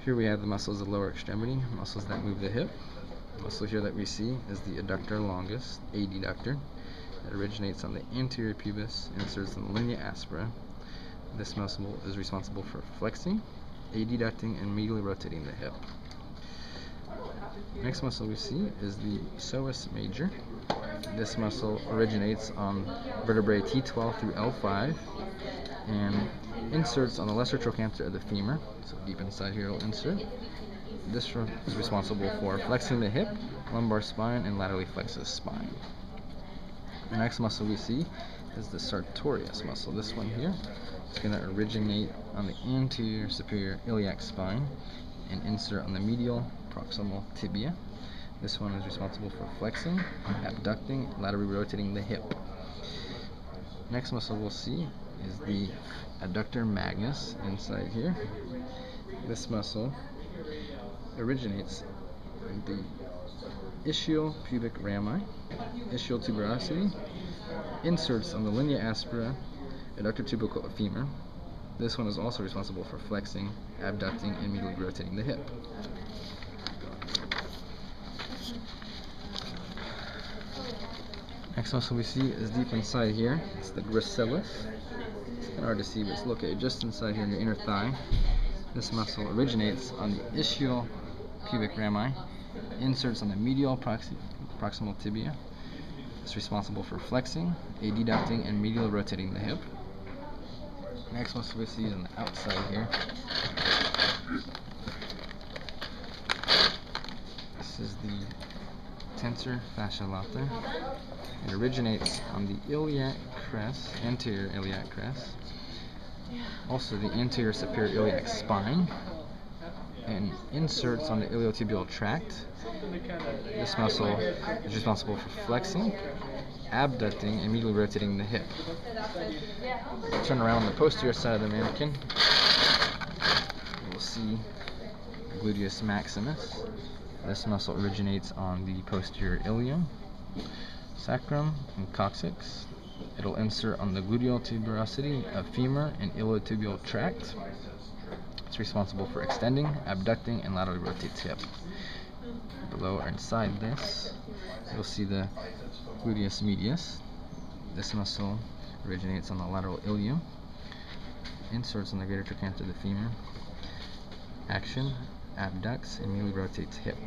Here we have the muscles of the lower extremity, muscles that move the hip. The muscle here that we see is the adductor longus, adductor. It originates on the anterior pubis, inserts in the linea aspera. This muscle is responsible for flexing, adducting, and medially rotating the hip. Next muscle we see is the psoas major. This muscle originates on vertebrae T12 through L5 and inserts on the lesser trochanter of the femur. So deep inside here it'll insert. This is responsible for flexing the hip, lumbar spine, and laterally flexes spine. The next muscle we see is the sartorius muscle. This one here is going to originate on the anterior superior iliac spine and insert on the medial proximal tibia. This one is responsible for flexing, abducting, laterally rotating the hip. Next muscle we'll see is the adductor magnus inside here. This muscle originates in the ischial pubic rami, ischial tuberosity, inserts on the linea aspera, adductor tubercle of femur. This one is also responsible for flexing, abducting, and medially rotating the hip. Next muscle we see is deep inside here. It's the gracilis. It's kind of hard to see, but it's located just inside here in your inner thigh. This muscle originates on the ischial pubic rami, inserts on the medial proximal tibia. It's responsible for flexing, adducting, and medially rotating the hip. Next muscle we see is on the outside here. This is the tensor fasciae latae. It originates on the iliac crest, anterior iliac crest, also the anterior superior iliac spine, and inserts on the iliotibial tract. This muscle is responsible for flexing, abducting, and medially rotating the hip. Turn around on the posterior side of the mannequin. We'll see gluteus maximus. This muscle originates on the posterior ilium, sacrum, and coccyx. It'll insert on the gluteal tuberosity of femur and iliotibial tract. It's responsible for extending, abducting, and laterally rotates hip. Below or inside this, you'll see the gluteus medius. This muscle originates on the lateral ilium, inserts on the greater trochanter of the femur, action, abducts, and medially rotates hip.